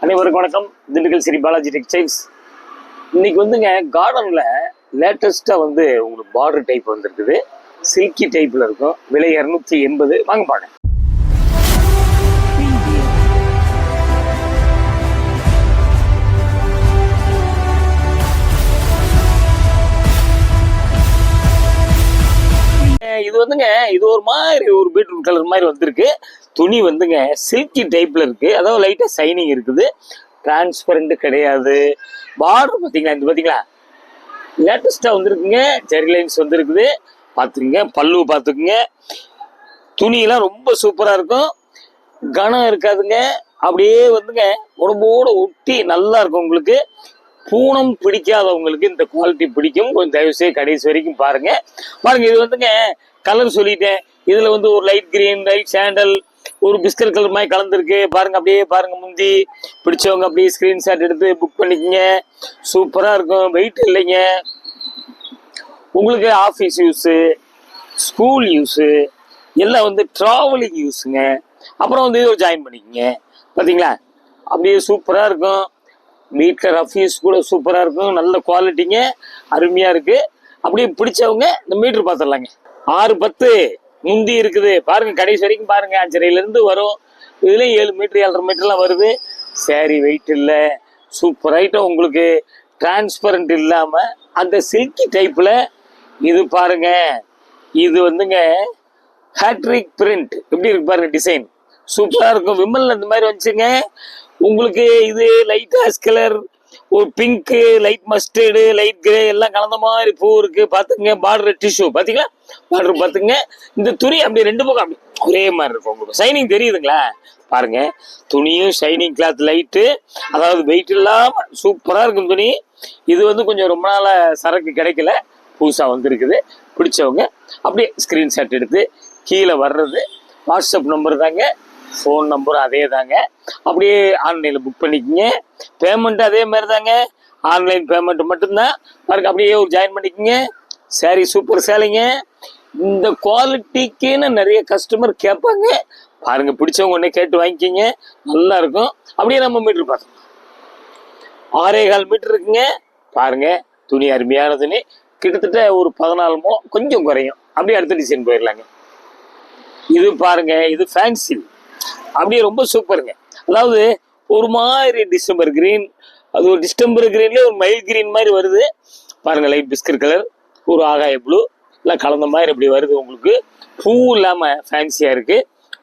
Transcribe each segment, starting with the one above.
அனைவருக்கும் வணக்கம். திண்டுக்கல் ஸ்ரீ பாலாஜி டெக்ஸ்டைல்ஸ். இன்னைக்கு வந்துங்க கார்டன்ல லேட்டஸ்டா உங்களுக்கு பார்டர் டைப் வந்திருக்குது. சில்கி டைப்ல இருக்கும். விலை 280. வாங்க பாருங்க. இது ஒரு மாதிரி ஒரு பீட்ரூட் கலர் மாதிரி வந்திருக்கு. துணி சில்கி டைப்ல இருக்கு. அதாவது லைட்டா சைனிங் இருக்குது. டிரான்ஸ்பரண்ட் கிடையாது. பார்டர் பாத்தீங்களா லேட்டஸ்டா வந்திருக்குங்க. ஜெரி லைன்ஸ் வந்திருக்குது. பாத்துக்குங்க. பல்லு பாத்துக்குங்க. துணியெல்லாம் ரொம்ப சூப்பரா இருக்கும். கனம் இருக்காதுங்க. அப்படியே உடம்போட ஒட்டி நல்லா இருக்கும். உங்களுக்கு பூனம் பிடிக்காதவங்களுக்கு இந்த குவாலிட்டி பிடிக்கும். கொஞ்சம் தயவு செய்து கடைசி வரைக்கும் பாருங்க. இது கலர் சொல்லிட்டேன். இதுல ஒரு லைட் கிரீன், லைட் சாண்டல், ஒரு பிஸ்கட் கலர் மாதிரி கலந்துருக்கு. பாருங்க, அப்படியே பாருங்க. முந்தி பிடிச்சவங்க அப்படியே ஸ்கிரீன்ஷாட் எடுத்து புக் பண்ணிக்கங்க. சூப்பரா இருக்கும். வெயிட் இல்லைங்க. உங்களுக்கு ஆஃபீஸ் யூஸு, ஸ்கூல் யூஸு எல்லாம் ட்ராவலிங் யூஸுங்க. அப்புறம் இதை ஜாயின் பண்ணிக்கங்க. பார்த்தீங்களா, அப்படியே சூப்பராக இருக்கும். வீட்டில் ரஃபீஸ் கூட சூப்பராக இருக்கும். நல்ல குவாலிட்டிங்க. அருமையாக இருக்கு. அப்படியே பிடிச்சவங்க இந்த மீட்ரு பார்த்துடலாங்க. 6-10 முந்தி இருக்குது. பாருங்க, கடைசி வரைக்கும் பாருங்க. 5.5 வரும். இதுலேயும் 7 மீட்டர் 7.5 மீட்டர்லாம் வருது. சரி, வெயிட் இல்லை. Super item. உங்களுக்கு டிரான்ஸ்பரண்ட் இல்லாமல் அந்த சில்கி டைப்பில் இது பாருங்க. இது ஹேட்ரிக் பிரிண்ட் எப்படி இருக்கு பாருங்க. டிசைன் சூப்பராக இருக்கும். விமல் இந்த மாதிரி வந்துச்சுங்க. உங்களுக்கு இது லைட் ஆஷ் கலர், ஒரு pink, light mustard, light grey எல்லாம் கலந்த மாதிரி பூ இருக்கு. பாத்துங்க. பார்டர் டிஷ்யூ பாத்தீங்களா? பார்டர் பாத்துங்க. இந்த துணி அப்படி ரெண்டு பக்கம் அப்படி ஒரே மாதிரி இருக்கும். உங்களுக்கு சைனிங் தெரியுதுங்களா? பாருங்க, துணியும் ஷைனிங் கிளாத் லைட்டு. அதாவது வெயிட் இல்லாம சூப்பரா இருக்கும் துணி. இது கொஞ்சம் ரொம்ப நாள சரக்கு கிடைக்கல. புதுசா வந்திருக்குது. பிடிச்சவங்க அப்படியே ஸ்கிரீன்ஷாட் எடுத்து கீழே வர்றது வாட்ஸ்அப் நம்பர் தாங்க. ஃபோன் நம்பரும் அதே தாங்க. அப்படியே ஆன்லைனில் புக் பண்ணிக்கோங்க. பேமெண்ட் அதே மாதிரி தாங்க. ஆன்லைன் பேமெண்ட் மட்டும்தான். பாருங்க, அப்படியே ஒரு ஜாயின் பண்ணிக்கோங்க. சரி, சூப்பர் சேலைங்க. இந்த குவாலிட்டிக்குன்னு நிறைய கஸ்டமர் கேட்பாங்க. பாருங்க, பிடிச்சவங்க ஒன்றே கேட்டு வாங்கிக்கிங்க. நல்லா இருக்கும். அப்படியே நம்ம மீட்ரு பார்த்தோம். 6.25 மீட்டர் இருக்குங்க. பாருங்க, துணி அருமையான துணி. கிட்டத்தட்ட ஒரு 14 முழம் கொஞ்சம் குறையும். அப்படியே அடுத்த டிசைன் போயிடலாங்க. இது பாருங்க, இது ஃபேன்சி. அப்படியே ரொம்ப சூப்பருங்க. அதாவது ஒரு மாதிரி டிஸ்டம்பர் கிரீன், அது ஒரு டிஸ்டம்பர் கிரீன்லேயே ஒரு மைல் கிரீன் மாதிரி வருது. பாருங்க, லைட் பிஸ்கட் கலர், ஒரு ஆகாய ப்ளூ எல்லாம் கலந்த மாதிரி அப்படி வருது. உங்களுக்கு பூ இல்லாமல் ஃபேன்சியாக இருக்கு.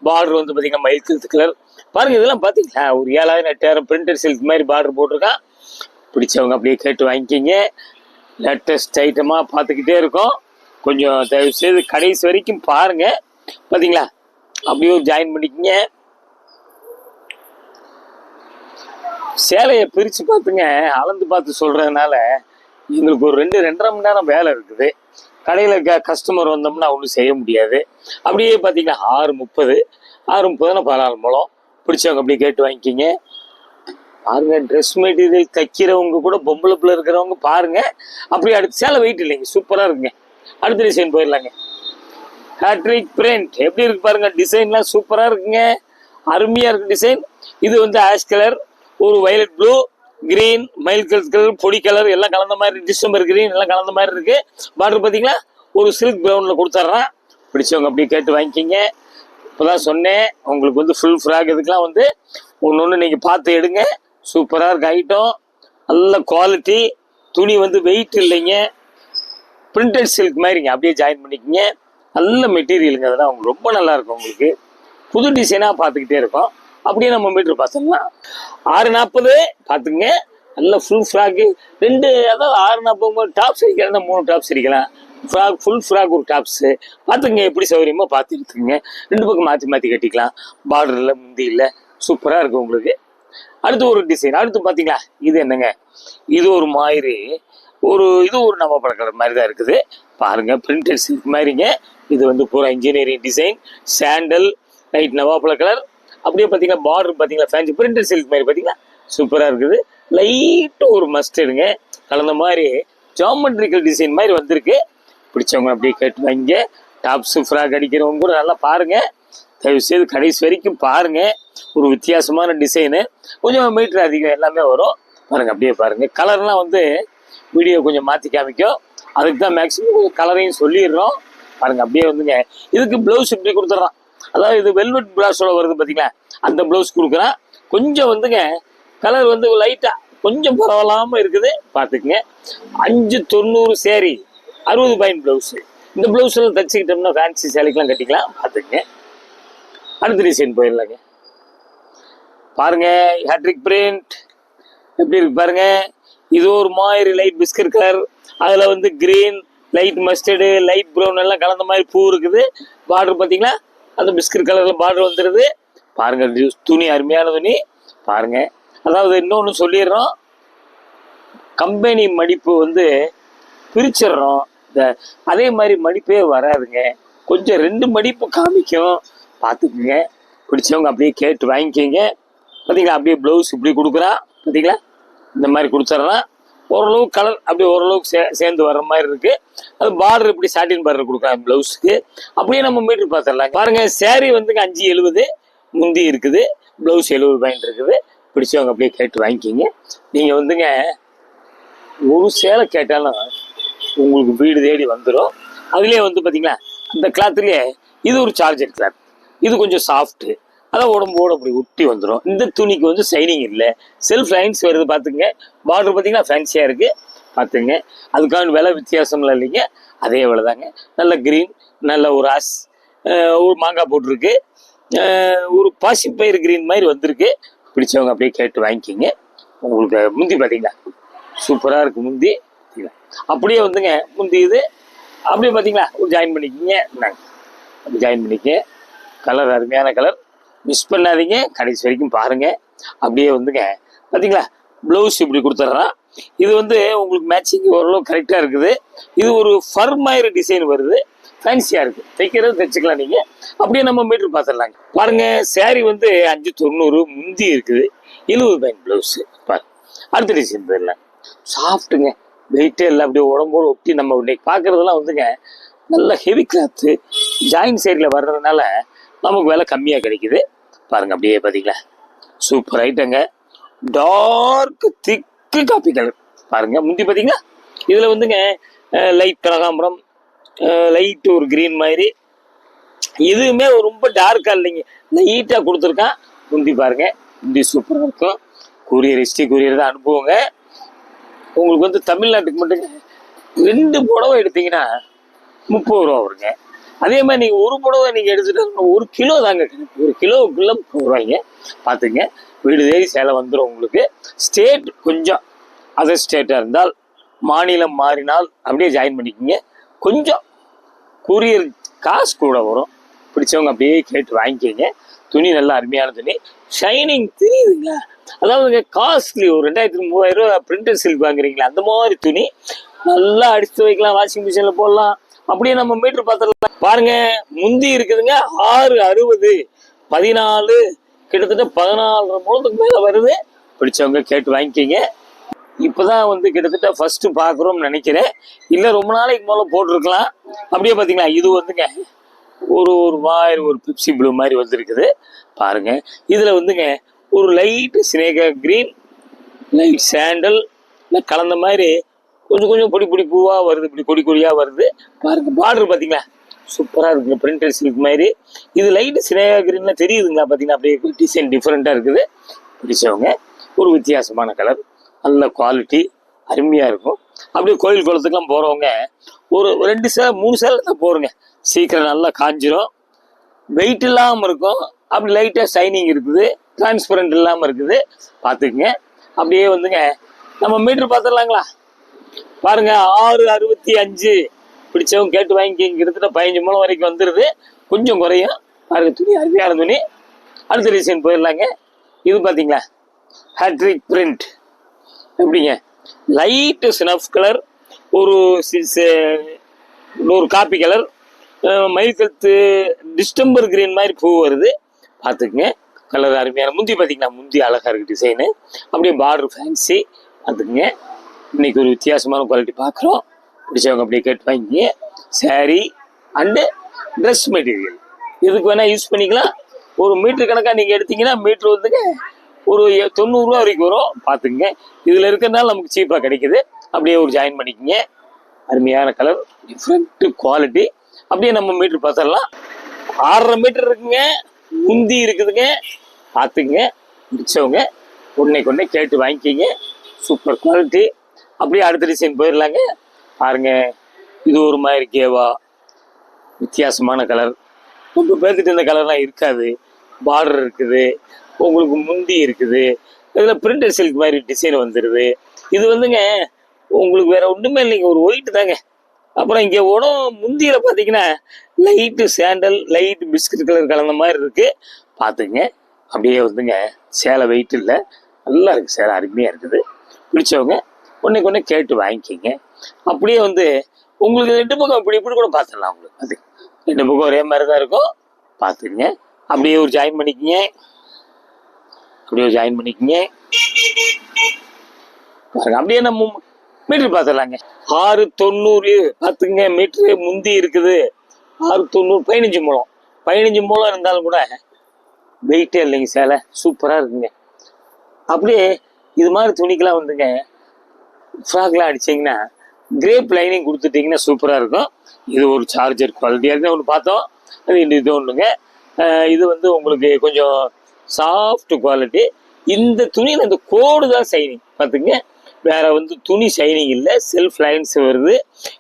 பார்டர் பார்த்தீங்கன்னா மைல் கில்த் கலர். பாருங்க, இதெல்லாம் பார்த்தீங்களா ஒரு 7,000-8,000 பிரிண்டட் சில்க் மாதிரி பார்டர் போட்டிருக்கான். பிடிச்சவங்க அப்படியே கேட்டு வாங்கிக்கிங்க. லேட்டஸ்ட் ஐட்டமாக பார்த்துக்கிட்டே இருக்கோம். கொஞ்சம் தயவு செய்து கடைசி வரைக்கும் பாருங்க. பார்த்தீங்களா, அப்படியே ஜாயின் பண்ணிக்கங்க. சேலையை பிரித்து பார்த்துங்க. அளந்து பார்த்து சொல்கிறதுனால எங்களுக்கு ஒரு 2-2.5 மணி நேரம் வேலை இருக்குது. கடையில் கஸ்டமர் வந்தோம்னா ஒன்றும் செய்ய முடியாது. அப்படியே பார்த்தீங்கன்னா 6:30 14 முழம். பிடிச்சவங்க அப்படியே கேட்டு வாங்கிக்கிங்க. பாருங்க, ட்ரெஸ் மெட்டீரியல் தைக்கிறவங்க கூட பொம்பளை பிள்ளை இருக்கிறவங்க பாருங்க. அப்படியே அடுத்து சேலை வெயிட் இல்லைங்க. சூப்பராக இருக்குங்க. அடுத்த டிசைன் போயிடலாங்க. ஹேட்ரிக் பிரிண்ட் எப்படி இருக்கு பாருங்க. டிசைன்லாம் சூப்பராக இருக்குங்க. அருமையாக இருக்கு டிசைன். இது ஆஷ் கலர், ஒரு violet blue, green, mile colour, பொடி கலர் எல்லாம் கலந்த மாதிரி, டிசம்பர் கிரீன் எல்லாம் கலந்த மாதிரி இருக்கு. பார்டர் பார்த்தீங்களா ஒரு சில்க் ப்ரௌன்ல கொடுத்துட்றேன். பிடிச்சவங்க அப்படியே கேட்டு வாங்கிக்கிங்க. இப்போதான் சொன்னேன் உங்களுக்கு ஃபுல் ஃப்ராக் இதுக்கெல்லாம் ஒன்று நீங்கள் பார்த்து எடுங்க. சூப்பராக இருக்கு ஐட்டம். நல்ல குவாலிட்டி. துணி வெயிட் இல்லைங்க. பிரிண்டட் சில்க் மாதிரிங்க. அப்படியே ஜாயின் பண்ணிக்கிங்க. நல்ல மெட்டீரியலுங்க. அதெல்லாம் உங்களுக்கு ரொம்ப நல்லா இருக்கும். உங்களுக்கு புது டிசைனாக பார்த்துக்கிட்டே இருக்கும். அப்படியே நம்ம மீட்ரு பார்த்தோம்னா 6:40 பார்த்துங்க. நல்ல ஃபுல் ஃப்ராக்கு 2, அதாவது 6:40 டாப்ஸ் அடிக்கலாம். 3 டாப்ஸ் அடிக்கலாம். ஃப்ராக், ஃபுல் ஃப்ராக் ஒரு டாப்ஸு பார்த்துங்க. எப்படி சௌகரியமோ பார்த்து எடுத்துக்கங்க. 2 பக்கம் மாற்றி மாற்றி கட்டிக்கலாம். பார்டரில் முந்தி இல்லை. சூப்பராக இருக்கும் உங்களுக்கு. அடுத்து ஒரு டிசைன். அடுத்து பார்த்தீங்களா, இது என்னங்க, இது ஒரு மாதிரி இது ஒரு நவாப்பழ கலர் மாதிரி தான் இருக்குது. பாருங்க, பிரிண்டட் சில்க் மாதிரிங்க. இது பூரா இன்ஜினியரிங் டிசைன். சாண்டல், லைட் நவாப்பழ கலர். அப்படியே பார்த்தீங்கன்னா பார்டர் பார்த்தீங்களா ஃபேன்சி பிரிண்டட் சில்க் மாதிரி பார்த்தீங்களா சூப்பராக இருக்குது. லைட்டு ஒரு மஸ்டர்டுங்க கலந்த மாதிரி ஜாமெட்ரிக்கல் டிசைன் மாதிரி வந்திருக்கு. பிடிச்சவங்க அப்படியே கேட்டு வாங்க. டாப்ஸு ஃப்ராக் அடிக்கிறவங்க கூட நல்லா பாருங்க. தயவுசெய்து கடைசி வரைக்கும் பாருங்கள். ஒரு வித்தியாசமான டிசைனு, கொஞ்சம் மீட்டர் அதிகம் எல்லாமே வரும். பாருங்கள், அப்படியே பாருங்கள். கலர்லாம் வந்து வீடியோ கொஞ்சம் மாற்றி காமிக்கும். அதுக்கு தான் மேக்ஸிமம் கொஞ்சம் கலரையும் சொல்லிடுறோம். பாருங்கள், அப்படியே வந்துங்க. இதுக்கு ப்ளவுஸ் இப்படி கொடுத்துட்றான். அதாவது இது வெல்வெட் பிளாஸோட வருது பார்த்தீங்களா, அந்த ப்ளவுஸ் கொடுக்குறான். கொஞ்சம் வந்துங்க கலர் வந்து லைட்டாக கொஞ்சம் பரவலாமல் இருக்குது, பார்த்துக்குங்க. 590 சேரீ, 60 பாயிண்ட் ப்ளவுஸு. இந்த ப்ளவுஸில் தைச்சிக்கிட்டோம்னா ஃபேன்சி சேலைக்கெலாம் கட்டிக்கலாம், பார்த்துக்குங்க. அடுத்த டிசைன் போயிடலாங்க. பாருங்க, ஹேட்ரிக் பிரிண்ட் எப்படி இருக்கு பாருங்க. இது ஒரு மாதிரி லைட் பிஸ்கட் கலர், அதில் வந்து green, light mustard, light brown எல்லாம் கலந்த மாதிரி பூ இருக்குது. பார்டர் பார்த்தீங்களா, அந்த பிஸ்கட் கலரில் பார்டர் வந்துடுது. பாருங்க, துணி அருமையான துணி பாருங்க. அதாவது இன்னொன்று சொல்லிடுறோம், கம்பெனி மடிப்பு வந்து பிரிச்சிடுறோம். அதே மாதிரி மடிப்பே வராதுங்க, கொஞ்சம் 2 மடிப்பு காமிக்கும், பார்த்துக்குங்க. பிடிச்சவங்க அப்படியே கேட்டு வாங்கிக்கிங்க. பார்த்தீங்களா, அப்படியே ப்ளவுஸ் இப்படி கொடுக்குறான், பார்த்தீங்களா, இந்த மாதிரி கொடுத்துட்றான். ஓரளவு கலர் அப்படியே ஓரளவுக்கு சேர்ந்து வர்ற மாதிரி இருக்கு. அது பார்டர் இப்படி சாட்டின் பார்டர் கொடுக்குறாங்க ப்ளவுஸுக்கு. அப்படியே நம்ம மீட்டர் பார்த்துடலாம். பாருங்க, சேரீ வந்துங்க 570 முந்தி இருக்குது, ப்ளவுஸ் 70 பாயிண்ட் இருக்குது. பிடிச்சவங்க அப்படியே கேட்டு வாங்கிக்கிங்க. நீங்கள் வந்துங்க ஒரு சேலை கேட்டாலும் உங்களுக்கு வீடு தேடி வந்துடும். அதுலேயே வந்து பார்த்தீங்களா, அந்த கிளாத்துலேயே இது ஒரு சார்ஜர் கிளாத், இது கொஞ்சம் சாஃப்ட்டு, அதான் உடம்போடு அப்படி ஒட்டி வந்துடும். இந்த துணிக்கு வந்து ஷைனிங் இல்லை, செல்ஃப் லைன்ஸ் வருது, பார்த்துங்க. பார்டர் பார்த்தீங்கன்னா ஃபேன்சியாக இருக்குது, பார்த்துங்க. அதுக்கான விலை வித்தியாசம்லாம் இல்லைங்க, அதே விலை தாங்க. நல்ல க்ரீன், நல்ல ஒரு ஒரு மாங்காய் போட்டிருக்கு, ஒரு பாசிப்பயிறு க்ரீன் மாதிரி வந்திருக்கு. பிடிச்சவங்க அப்படியே கேட்டு வாங்கிக்கிங்க. உங்களுக்கு முந்தி பார்த்தீங்களா, சூப்பராக இருக்குது முந்தி. அப்படியே வந்துங்க முந்தி இது அப்படியே பார்த்தீங்களா, ஒரு ஜாயின் பண்ணிக்கிங்க. நாங்கள் அப்படி ஜாயின் பண்ணிக்க. கலர் அருமையான கலர், மிஸ் பண்ணாதீங்க, கடைசி வரைக்கும் பாருங்கள். அப்படியே வந்துங்க பார்த்தீங்களா, ப்ளவுஸ் இப்படி கொடுத்துட்றான். இது வந்து உங்களுக்கு மேட்சிங் ஓரளவு கரெக்டாக இருக்குது. இது ஒரு ஃபர் மாதிரி டிசைன் வருது, ஃபேன்சியாக இருக்குது, தைக்கிறது தைச்சிக்கலாம் நீங்கள். அப்படியே நம்ம மீட்டர் பார்த்துடலாங்க. பாருங்கள், சேரீ வந்து 590 முந்தி இருக்குது, 70 பாயிண்ட் ப்ளவுஸு. அடுத்த டிசைன் போயிடலாம். சாஃப்ட்டுங்க, வெயிட்டே இல்லை, அப்படியே உடம்போடு ஒட்டி. நம்ம இன்னைக்கு பார்க்குறதெல்லாம் வந்துங்க நல்ல ஹெவி கிளாத்து, ஜாயின் சைடில் வர்றதுனால நமக்கு விலை கம்மியாக கிடைக்குது. பாருங்கள், அப்படியே பார்த்தீங்களா, சூப்பர் ஐட்டங்க. டார்க் திக்கு காப்பி கலர் பாருங்கள். முந்தி பார்த்தீங்களா, இதில் வந்துங்க லைட் கனகாம்பரம், லைட்டு ஒரு க்ரீன் மாதிரி. இதுவுமே ரொம்ப டார்க்காக இல்லைங்க, லைட்டாக கொடுத்துருக்கான். முந்தி பாருங்கள், முந்தி சூப்பராக இருக்கும். கூரியர் கூரியர் தான் அனுப்புவோங்க. உங்களுக்கு வந்து தமிழ்நாட்டுக்கு மட்டுங்க 2 புடவை எடுத்தீங்கன்னா 30 ரூபா வருங்க. அதே மாதிரி நீங்கள் ஒரு புடவை நீங்கள் எடுத்துகிட்டு 1 கிலோ தாங்க, 1 கிலோவுக்குள்ளே 30 ரூபாய்ங்க. பார்த்துங்க, வீடு தேடி சேலை வந்துடும் உங்களுக்கு. ஸ்டேட் கொஞ்சம் அதர் ஸ்டேட்டாக இருந்தால், மாநிலம் மாறினால் அப்படியே ஜாயின் பண்ணிக்கிங்க. கொஞ்சம் கூரியர் காசு கூட வரும். பிடிச்சவங்க அப்படியே கேட்டு வாங்கிக்கிங்க. துணி நல்லா அருமையான துணி, ஷைனிங் தெரியுதுங்களா. அதாவது காஸ்ட்லி, ஒரு 2000-3000 ரூபா பிரிண்டட் சில்க் வாங்குறீங்களா, அந்த மாதிரி துணி நல்லா அடிச்சு வைக்கலாம், வாஷிங் மிஷினில் போடலாம். அப்படியே நம்ம மீட்டர் பார்த்துடலாம். பாருங்க, முந்தி இருக்குதுங்க 660, 14, கிட்டத்தட்ட 14 மூலத்துக்கு மேலே வருது. பிடிச்சவங்க கேட்டு வாங்கிக்கிங்க. இப்போதான் வந்து கிட்டத்தட்ட ஃபர்ஸ்ட் பார்க்குறோம்னு நினைக்கிறேன், இல்லை ரொம்ப நாளைக்கு மேலே போட்டிருக்கலாம். அப்படியே பார்த்தீங்களா, இது வந்துங்க ஒரு மாதிரி ஒரு பிப்சி ப்ளூ மாதிரி வந்துருக்குது பாருங்க. இதில் வந்துங்க ஒரு light Sneha green, light sandal கலந்த மாதிரி கொஞ்சம் கொஞ்சம் பொடி பொடி பூவாக வருது, இப்படி கொடி கொடியாக வருது பாருங்க. பார்டர் பார்த்தீங்களா, சூப்பராக இருக்குங்க, பிரிண்டட் சில்க் மாதிரி. இது லைட்டு சினேகா கிரீன்லாம் தெரியுதுங்களா, பார்த்தீங்கன்னா அப்படியே டிசைன் டிஃப்ரெண்ட்டாக இருக்குது. பிடிச்சவங்க ஒரு வித்தியாசமான கலர், நல்ல குவாலிட்டி, அருமையாக இருக்கும். அப்படியே கோயில் குளத்துக்குலாம் போகிறவங்க ஒரு 2 சேலை 3 சேலை தான் போகிறோங்க, சீக்கிரம் நல்லா காஞ்சிரும், வெயிட் இல்லாமல் இருக்கும். அப்படி லைட்டாக ஷைனிங் இருக்குது, டிரான்ஸ்பரண்ட் இல்லாமல் இருக்குது, பார்த்துக்குங்க. அப்படியே வந்துங்க நம்ம மீட்டர் பார்த்துடலாங்களா. பாருங்க, 665. பிடிச்சவங்க கேட்டு வாங்கிக்கிங்க. கிட்டத்தட்ட 15 மூலம் வரைக்கும் வந்துடுது, கொஞ்சம் குறையும். பாருங்க, துணி அருமையான துணி. அடுத்த டிசைன் போயிடலாங்க. இது பார்த்தீங்களா, ஹேட்ரிக் பிரிண்ட் எப்படிங்க, லைட்டு ஸ்னஃப் கலர், ஒரு காப்பி கலர், மயில்கழுத்து டிஸ்டம்பர் கிரீன் மாதிரி பூ வருது, பார்த்துக்குங்க. கலர் அருமையான. முந்தி பார்த்தீங்கன்னா, முந்தி அழகாக இருக்குது டிசைனு. அப்படியே பார்டர் ஃபேன்சி, பார்த்துக்குங்க. இன்னைக்கு ஒரு வித்தியாசமான குவாலிட்டி பார்க்குறோம். பிடிச்சவங்க அப்படியே கேட்டு வாங்கிங்க. சாரீ அண்டு ட்ரெஸ் மெட்டீரியல் இதுக்கு வேணால் யூஸ் பண்ணிக்கலாம். ஒரு மீட்ரு கணக்காக நீங்கள் எடுத்தீங்கன்னா மீட்ரு வந்துங்க ஒரு 90 ரூபா வரைக்கும் வரும். பார்த்துக்குங்க, இதில் இருக்கிறதுனால நமக்கு சீப்பாக கிடைக்குது. அப்படியே ஒரு ஜாயின் பண்ணிக்கோங்க. அருமையான கலர், டிஃப்ரெண்ட் குவாலிட்டி. அப்படியே நம்ம மீட்ரு பார்த்துடலாம். 6.5 மீட்டர் இருக்குங்க, முந்தி இருக்குதுங்க. பார்த்துங்க, பிடிச்சவங்க உடனே கொண்டே கேட்டு வாங்கிக்கிங்க. Super quality. அப்படியே அடுத்த டிசைன் போயிடலாங்க. பாருங்க, இது ஒரு மாதிரி கேவா வித்தியாசமான கலர். ரொம்ப பேர்த்துட்டு இந்த கலர்லாம் இருக்காது. பார்டர் இருக்குது, உங்களுக்கு முந்தி இருக்குது, இதில் பிரிண்டட் சில்க் மாதிரி டிசைன் வந்துடுது. இது வந்துங்க உங்களுக்கு வேற ஒன்றுமே இல்லைங்க, ஒரு ஒயிட் தாங்க. அப்புறம் இங்கே உடம் முந்தியில் பார்த்தீங்கன்னா light sandal, light biscuit colour கலந்த மாதிரி இருக்குது. பார்த்துங்க, அப்படியே வந்துங்க சேலை வெயிட் இல்லை, நல்லா இருக்குது சேலை, அருமையாக இருக்குது. பிடிச்சவங்க ஒன்றே கொண்டே கேட்டு வாங்கிக்கிங்க. அப்படியே வந்து உங்களுக்கு 2 பக்கம் இப்படி இப்படி கூட பார்த்துடலாம். உங்களுக்கு அது 2 பக்கம் ஒரே மாதிரி தான் இருக்கும். பார்த்துங்க, அப்படியே ஒரு ஜாயின் பண்ணிக்கிங்க. அப்படியே ஒரு ஜாயின் பண்ணிக்கிங்க. அப்படியே நம்ம மீட்ரு பார்த்துடலாங்க. 6.90 பார்த்துங்க. மீட்ரு முந்தி இருக்குது 6.90, 15 முழம். 15 முழம் இருந்தாலும் கூட வெயிட்டே இல்லைங்க, சேலை சூப்பராக இருக்குங்க. அப்படியே இது மாதிரி துணிக்கெல்லாம் வந்துங்க ஃப்ராக்லாம் அடிச்சிங்கன்னா கிரேப் லைனிங் கொடுத்துட்டிங்கன்னா சூப்பராக இருக்கும். இது ஒரு சார்ஜர் குவாலிட்டியாக இருக்குது. ஒன்று பார்த்தோம், அது இது ஒன்றுங்க. இது வந்து உங்களுக்கு கொஞ்சம் சாஃப்ட் குவாலிட்டி. இந்த துணியில் இந்த கோடு தான் ஷைனிங். பார்த்துங்க, வேற வந்து துணி ஷைனிங் இல்லை, செல்ஃப் லைன்ஸ் வருது.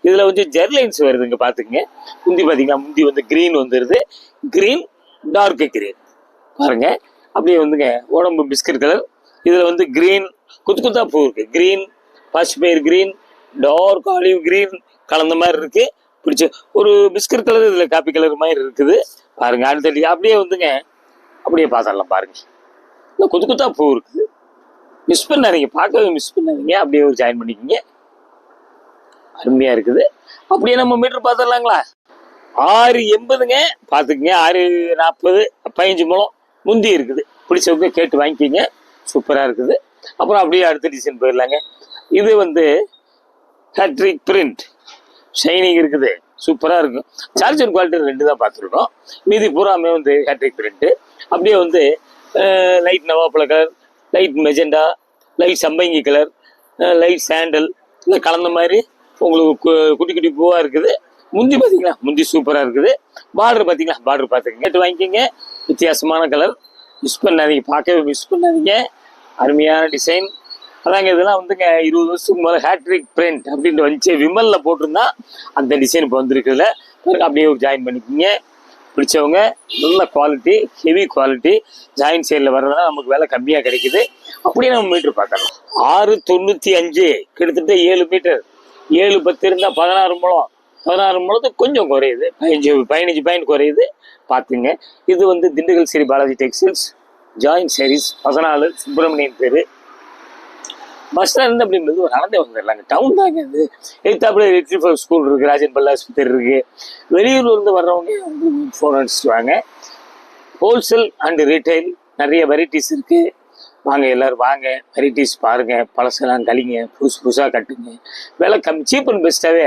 இதில் வந்து ஜெர்லைன்ஸ் வருதுங்க. பார்த்துங்க, முந்தி பார்த்தீங்கன்னா முந்தி வந்து க்ரீன் வந்துடுது. க்ரீன், டார்க் க்ரீன் பாருங்க. அப்படியே வந்துங்க உடம்பு பிஸ்கட் கலர். இதில் வந்து க்ரீன் குத்து குத்தா பூ இருக்கு. க்ரீன், பசுப்பயிர் க்ரீன், டார்க் ஆலிவ் க்ரீன் கலந்த மாதிரி இருக்கு. பிடிச்ச ஒரு பிஸ்கட் கலர், இதில் காப்பி கலர் மாதிரி இருக்குது. பாருங்க, அடுத்தடி அப்படியே வந்துங்க அப்படியே பார்த்துடலாம். பாருங்க, இல்லை குத்து குத்தா பூ இருக்குது. மிஸ் பண்ணாதீங்க, பார்க்கவே மிஸ் பண்ணாதீங்க. அப்படியே ஒரு ஜாயின் பண்ணிக்கிங்க. அருமையாக இருக்குது. அப்படியே நம்ம மீட்ரு பார்த்துடலாங்களா? 6.80ங்க. பார்த்துக்குங்க, 6.40, 15 முழம் முந்தி இருக்குது. பிடிச்சவங்க கேட்டு வாங்கிக்கிங்க. சூப்பராக இருக்குது. அப்புறம் அப்படியே அடுத்த டிசைன் போயிடலாங்க. இது வந்து ஹேட்ரிக் பிரிண்ட் ஷைனிங் இருக்குது, சூப்பராக இருக்கும். சார்ஜர் குவாலிட்டி 2 தான் பார்த்துருக்கோம். மீதி பூராமே வந்து ஹேட்ரிக் பிரிண்ட்டு. அப்படியே வந்து லைட் நவாப்பழ கலர், லைட் மெஜெண்டா, லைட் சம்பங்கி கலர், லைட் சாண்டல் இல்லை கலந்த மாதிரி உங்களுக்கு குட்டி குட்டி பூவாக இருக்குது. முந்தி பார்த்தீங்களா, முந்தி சூப்பராக இருக்குது. பார்டர் பார்த்தீங்களா, பார்டர் பார்த்துங்க, கேட்டு வாங்கிக்கிங்க. வித்தியாசமான கலர், மிஸ் பண்ணாதீங்க, பார்க்கவே மிஸ் பண்ணாதீங்க. அருமையான டிசைன். அதாங்க இதெல்லாம் வந்துங்க 20 வருஷத்துக்கு மேலே ஹேட்ரிக் பிரிண்ட் அப்படின்ட்டு வந்துச்சு. விமலில் போட்டிருந்தா அந்த டிசைன் இப்போ வந்துருக்குதுல. அப்படியே ஒரு ஜாயின் பண்ணிக்கிங்க. பிடிச்சவங்க நல்ல குவாலிட்டி, ஹெவி குவாலிட்டி. ஜாயின் சேலில் வர்றதுனா நமக்கு விலை கம்மியாக கிடைக்குது. அப்படியே நம்ம மீட்ரு பார்க்கலாம். 6.95 கிட்டத்தட்ட 7 மீட்டர். 7.10 இருந்தால் 16 முழம். 16 முழத்துக்கு கொஞ்சம் குறையுது, 15 பாயிண்ட் குறையுது. பார்த்துங்க, இது வந்து திண்டுக்கல் ஸ்ரீ பாலாஜி டெக்ஸ்டைல்ஸ், ஜாயின் சாரீஸ், 14 சுப்பிரமணியன் பேர். பஸ் ஸ்டாண்ட் அப்படி ஒரு நடந்தே வந்துடலாங்க. டவுன் தாங்க இது. எய்த்தாப்புல லிட்டில் ஸ்கூல் இருக்குது, ராஜன் பல்லா ஆஸ்பத்திரி இருக்குது. வெளியூர்லேருந்து வர்றவங்க ஃபோன் அடிச்சுட்டு வாங்க. ஹோல்சேல் அண்டு ரீட்டைல் நிறைய வெரைட்டிஸ் இருக்குது. வாங்க, எல்லோரும் வாங்க, வெரைட்டிஸ் பாருங்கள். பழசெல்லாம் கழிங்க, புதுசாக கட்டுங்க. விலை சீப் அண்ட் பெஸ்ட்டாகவே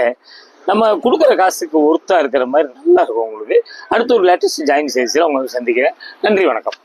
நம்ம கொடுக்குற காசுக்கு ஒர்த்தாக இருக்கிற மாதிரி நல்லா இருக்கும் உங்களுக்கு. அடுத்த ஒரு லேட்டஸ்ட் ஜாயின் சைஸில் உங்களுக்கு சந்திக்கிறேன். நன்றி, வணக்கம்.